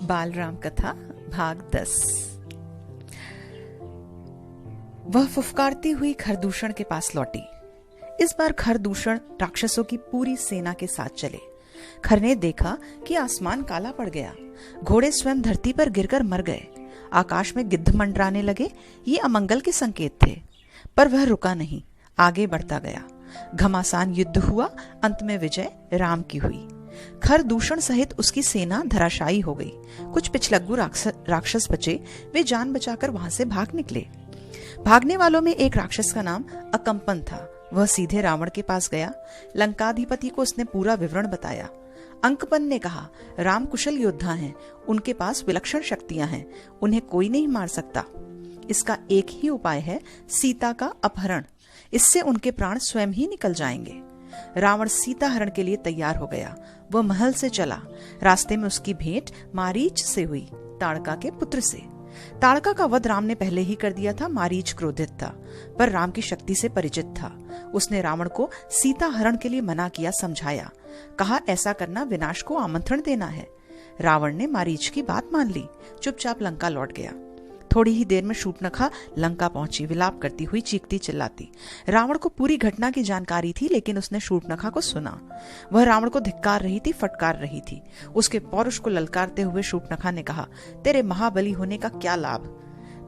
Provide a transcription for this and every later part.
बालराम कथा भाग 10। वह फुफकारती हुई खरदूषण के पास लौटी। इस बार खरदूषण राक्षसों की पूरी सेना के साथ चले। खर ने देखा कि आसमान काला पड़ गया, घोड़े स्वयं धरती पर गिरकर मर गए, आकाश में गिद्ध मंडराने लगे। ये अमंगल के संकेत थे, पर वह रुका नहीं, आगे बढ़ता गया। घमासान युद्ध हुआ, अंत में विजय राम की हुई। खरदूषण सहित उसकी सेना धराशायी हो गई। कुछ पिछलग्गू राक्षस बचे, वे जान बचाकर वहां से भाग निकले। भागने वालों में एक राक्षस का नाम अकंपन था। वह सीधे रावण के पास गया। लंकाधिपति को उसने पूरा विवरण बताया। अंकपन ने कहा, राम कुशल योद्धा हैं, उनके पास विलक्षण शक्तियां हैं, उन्हें कोई नहीं मार सकता। इसका एक ही उपाय है, सीता का अपहरण। इससे उनके प्राण स्वयं ही निकल जाएंगे। रावण सीता हरण के लिए तैयार हो गया। वह महल से चला। रास्ते में उसकी भेंट मारीच से हुई, ताड़का के पुत्र से। ताड़का का वध राम ने पहले ही कर दिया था। मारीच क्रोधित था, पर राम की शक्ति से परिचित था। उसने रावण को सीता हरण के लिए मना किया, समझाया, कहा ऐसा करना विनाश को आमंत्रण देना है। रावण ने मारीच की बात मान ली, चुपचाप लंका लौट गया। थोड़ी ही देर में शूर्पणखा लंका पहुंची, विलाप करती हुई चीखती चिल्लाती। रावण को पूरी घटना की जानकारी थी, लेकिन उसने शूर्पणखा को सुना। वह रावण को धिक्कार रही थी, फटकार रही थी। उसके पौरुष को ललकारते हुए शूर्पणखा ने कहा, तेरे महाबली होने का क्या लाभ?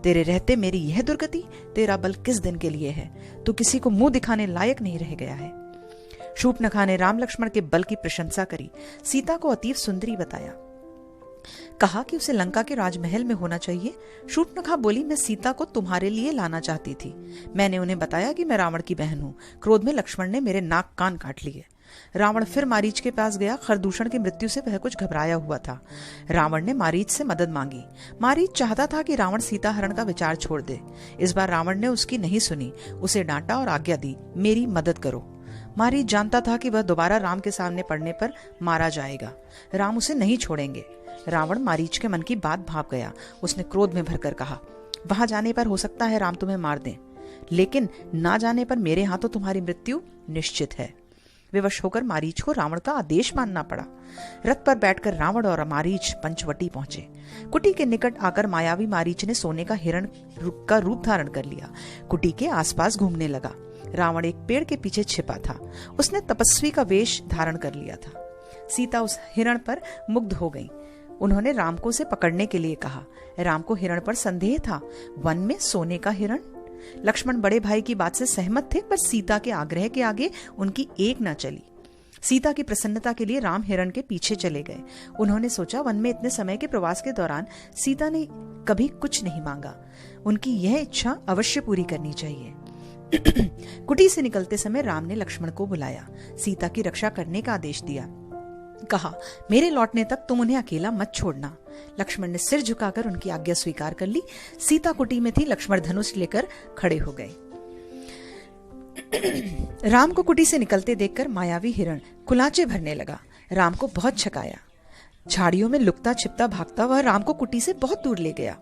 तेरे रहते मेरी यह दुर्गति? तेरा बल किस दिन के लिए है? तू किसी को मुंह दिखाने लायक नहीं रह गया है। शूर्पणखा ने राम लक्ष्मण के बल की प्रशंसा करी, सीता को अतीव सुंदरी बताया, कहा कि उसे लंका के राजमहल में होना चाहिए। शूर्पणखा बोली, मैं सीता को तुम्हारे लिए लाना चाहती थी। मैंने उन्हें बताया कि मैं रावण की बहन हूँ। क्रोध में लक्ष्मण ने मेरे नाक कान काट लिए। रावण फिर मारीच के पास गया। खरदूषण की मृत्यु से वह कुछ घबराया हुआ था। रावण ने मारीच से मदद मांगी। मारीच चाहता था कि रावण सीता हरण का विचार छोड़ दे। इस बार रावण ने उसकी नहीं सुनी, उसे डांटा और आज्ञा दी, मेरी मदद करो। मारीच जानता था कि वह दोबारा राम के सामने पड़ने पर मारा जाएगा। राम उसे नहीं छोड़ेंगे। रावण मारीच के मन की बात भाप गया। उसने क्रोध में भरकर कहा, वहां जाने पर हो सकता है राम तुम्हें मार दें, लेकिन ना जाने पर मेरे हाथों तुम्हारी मृत्यु निश्चित है। विवश होकर मारीच को रावण का आदेश मानना पड़ा। रथ पर बैठकर रावण और मारीच पंचवटी पहुंचे। कुटी के निकट आकर मायावी मारीच ने सोने का हिरण का रूप धारण कर लिया। कुटी के आसपास घूमने लगा। रावण एक पेड़ के पीछे छिपा था। उसने तपस्वी का वेश धारण कर लिया था। सीता उस हिरण पर मुग्ध हो गई। उन्होंने राम को उसे पकड़ने के लिए कहा। राम को हिरण पर संदेह था। वन में सोने का हिरण? लक्ष्मण बड़े भाई की बात से सहमत थे, पर सीता के आग्रह के आगे उनकी एक न चली। सीता की प्रसन्नता के लिए राम हिरण के पीछे चले गए। उन्होंने सोचा, वन में इतने समय के प्रवास के दौरान सीता ने कभी कुछ नहीं मांगा, उनकी यह इच्छा अवश्य पूरी करनी चाहिए। कुटी से निकलते समय राम ने लक्ष्मण को बुलाया, सीता की रक्षा करने का आदेश दिया। कहा, मेरे लौटने तक तुम उन्हें अकेला मत छोड़ना। लक्ष्मण ने सिर झुकाकर उनकी आज्ञा स्वीकार कर ली। सीता कुटी में थी। लक्ष्मण धनुष लेकर खड़े हो गए। राम को कुटी से निकलते देखकर मायावी हिरण कुलाचे भरने लगा। राम को बहुत छकाया। झाड़ियों में लुकता छिपता भागता वह राम को कुटी से बहुत दूर ले गया।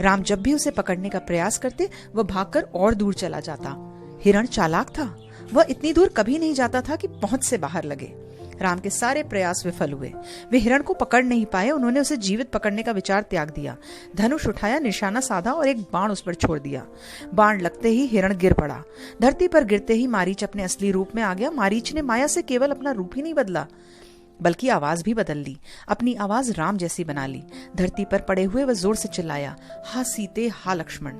राम जब भी उसे पकड़ने का प्रयास करते, वह भागकर और दूर चला जाता। हिरण चालाक था। वह इतनी दूर कभी नहीं जाता था कि पहुंच से बाहर लगे। राम के सारे प्रयास विफल हुए। वे हिरण को पकड़ नहीं पाए। उन्होंने उसे जीवित पकड़ने का विचार त्याग दिया। धनुष उठाया, निशाना साधा और एक बाण उस पर छोड़ दिया। बाण लगते ही हिरण गिर पड़ा। धरती पर गिरते ही मारीच अपने असली रूप में आ गया। मारीच ने माया से केवल अपना रूप ही नहीं बदला, बल्कि आवाज भी बदल ली। अपनी आवाज राम जैसी बना ली। धरती पर पड़े हुए वह जोर से चिल्लाया, हा सीते, हा लक्ष्मण।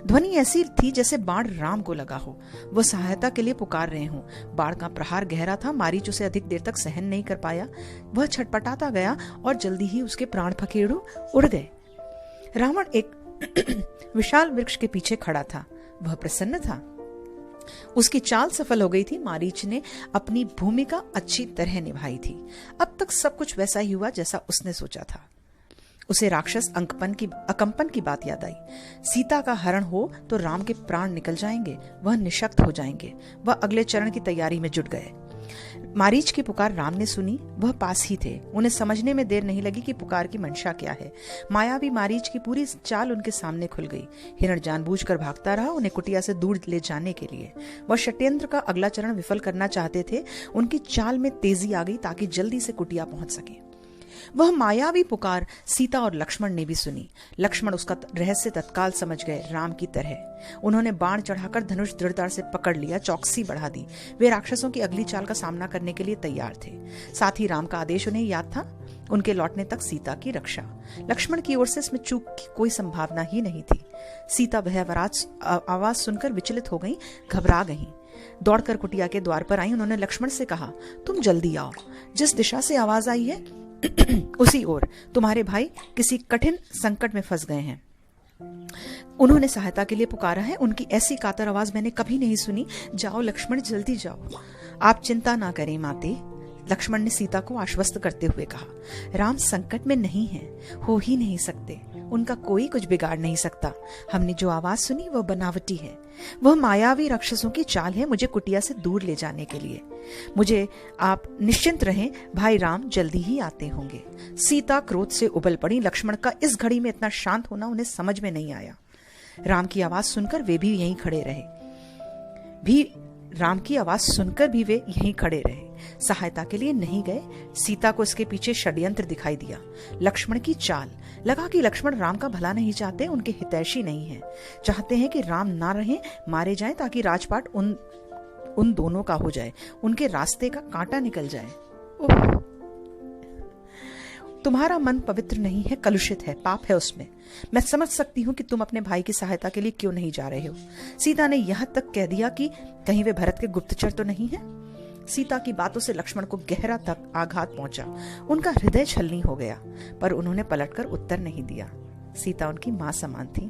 ध्वनि ऐसी थी जैसे बाण राम को लगा हो, वह सहायता के लिए पुकार रहे हों। बाण का प्रहार गहरा था। मारीच उसे अधिक देर तक सहन नहीं कर पाया। वह छटपटाता गया और जल्दी ही उसके प्राण फकेड़ू उड़ गए। रावण एक विशाल वृक्ष के पीछे खड़ा था। वह प्रसन्न था। उसकी चाल सफल हो गई थी। मारीच ने अपनी भूमिका अच्छी तरह निभाई थी। अब तक सब कुछ वैसा ही हुआ जैसा उसने सोचा था। उसे राक्षस अकंपन की बात याद आई। सीता का हरण हो तो राम के प्राण निकल जाएंगे, वह निशक्त हो जाएंगे। वह अगले चरण की तैयारी में जुट गए। मारीच की पुकार राम ने सुनी। वह पास ही थे। उन्हें समझने में देर नहीं लगी कि पुकार की मंशा क्या है। मायावी मारीच की पूरी चाल उनके सामने खुल गई। हिरण जानबूझकर भागता रहा, उन्हें कुटिया से दूर ले जाने के लिए। वह षट्यंत्र का अगला चरण विफल करना चाहते थे। उनकी चाल में तेजी आ गई ताकि जल्दी से कुटिया पहुंच सके। वह मायावी पुकार सीता और लक्ष्मण ने भी सुनी। लक्ष्मण उसका रहस्य तत्काल समझ गए, राम की तरह। उन्होंने बाण चढ़ाकर धनुष दृढ़ता से पकड़ लिया, चौकसी बढ़ा दी। वे राक्षसों की अगली चाल का सामना करने के लिए तैयार थे। साथ ही राम का आदेश उन्हें याद था, उनके लौटने तक सीता की रक्षा। लक्ष्मण की ओर से इसमें चूक की कोई संभावना ही नहीं थी। सीता वह आवाज सुनकर विचलित हो गई, घबरा गई। दौड़कर कुटिया के द्वार पर आई। उन्होंने लक्ष्मण से कहा, तुम जल्दी आओ, जिस दिशा से आवाज आई है उसी ओर तुम्हारे भाई किसी कठिन संकट में फंस गए हैं। उन्होंने सहायता के लिए पुकारा है। उनकी ऐसी कातर आवाज मैंने कभी नहीं सुनी। जाओ लक्ष्मण, जल्दी जाओ। आप चिंता ना करें माते, लक्ष्मण ने सीता को आश्वस्त करते हुए कहा। राम संकट में नहीं है, हो ही नहीं सकते। उनका कोई कुछ बिगाड़ नहीं सकता। हमने जो आवाज सुनी वह बनावटी है। वह मायावी राक्षसों की चाल है, मुझे कुटिया से दूर ले जाने के लिए। मुझे आप निश्चिंत रहें, भाई राम जल्दी ही आते होंगे। सीता क्रोध से उबल पड़ी। लक्ष्मण का इस घड़ी में इतना शांत होना उन्हें समझ में नहीं आया। राम की आवाज सुनकर वे भी यहीं खड़े रहे। सहायता के लिए नहीं गए। सीता को इसके पीछे षड्यंत्र दिखाई दिया, लक्ष्मण की चाल। लगा कि लक्ष्मण राम का भला नहीं चाहते, उनके हितैषी नहीं है। चाहते हैं कि राम ना रहें, मारे जाएं, ताकि राजपाट उन दोनों का हो जाए, उनके रास्ते का कांटा निकल जाए। तुम्हारा मन पवित्र नहीं है, कलुषित है, पाप है उसमें। मैं समझ सकती हूँ कि तुम अपने भाई की सहायता के लिए क्यों नहीं जा रहे हो। सीता ने यहाँ तक कह दिया कि कहीं वे भरत के गुप्तचर तो नहीं है। सीता की बातों से लक्ष्मण को गहरा तक आघात पहुंचा। उनका हृदय छलनी हो गया, पर उन्होंने पलटकर उत्तर नहीं दिया। सीता उनकी मां समान थी।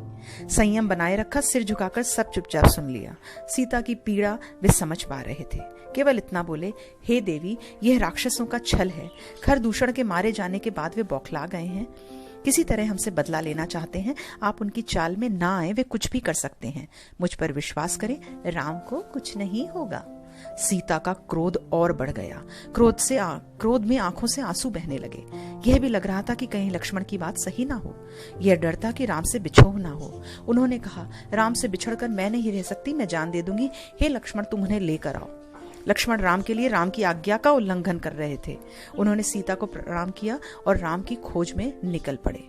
संयम बनाए रखा, सिर झुकाकर सब चुपचाप सुन लिया। सीता की पीड़ा वे समझ पा रहे थे। केवल इतना बोले, हे देवी, यह राक्षसों का छल है। खरदूषण के मारे जाने के बाद वे बौखला गए हैं, किसी तरह हमसे बदला लेना चाहते हैं। आप उनकी चाल में ना आए, वे कुछ भी कर सकते हैं। मुझ पर विश्वास करें, राम को कुछ नहीं होगा। सीता का क्रोध और बढ़ गया। क्रोध में आंखों से आंसू बहने लगे। यह भी लग रहा था कि कहीं लक्ष्मण की बात सही ना हो। यह डर था कि राम से बिछोह ना हो। उन्होंने कहा, राम से बिछड़कर मैं नहीं रह सकती, मैं जान दे दूंगी। हे लक्ष्मण, तुम उन्हें लेकर आओ। लक्ष्मण राम के लिए राम की आज्ञा का उल्लंघन कर रहे थे। उन्होंने सीता को प्रणाम किया और राम की खोज में निकल पड़े।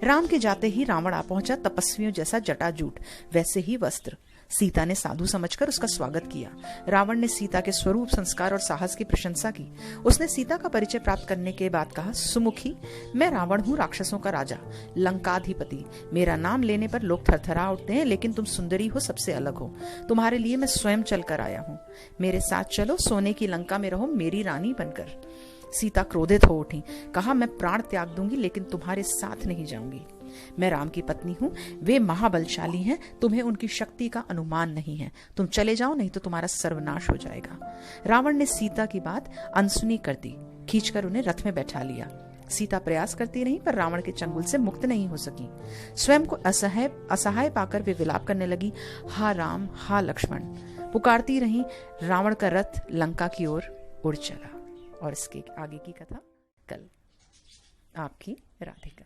राम के जाते ही रावण आ पहुंचा, तपस्वियों जैसा जटाजूट, वैसे ही वस्त्र। सीता ने साधु समझकर उसका स्वागत किया। रावण ने सीता के स्वरूप, संस्कार और साहस की प्रशंसा की। उसने सीता का परिचय प्राप्त करने के बाद कहा, सुमुखी, मैं रावण हूँ, राक्षसों का राजा, लंकाधिपति। मेरा नाम लेने पर लोग थरथरा उठते हैं, लेकिन तुम सुंदरी हो, सबसे अलग हो। तुम्हारे लिए मैं स्वयं चलकर आया हूँ। मेरे साथ चलो, सोने की लंका में रहो, मेरी रानी बनकर। सीता क्रोधित हो उठी। कहा, मैं प्राण त्याग दूंगी, लेकिन तुम्हारे साथ नहीं जाऊंगी। मैं राम की पत्नी हूँ, वे महाबलशाली हैं, तुम्हें उनकी शक्ति का अनुमान नहीं है। तुम चले जाओ, नहीं तो तुम्हारा सर्वनाश हो जाएगा। रावण ने सीता की बात अनसुनी कर दी, खींचकर उन्हें रथ में बैठा लिया। सीता प्रयास करती रही, पर रावण के चंगुल से मुक्त नहीं हो सकी। स्वयं को असहाय पाकर वे विलाप करने लगी, हा राम, हा लक्ष्मण, पुकारती रही। रावण का रथ लंका की ओर उड़ चला। और इसके आगे की कथा कल। आपकी राधिका।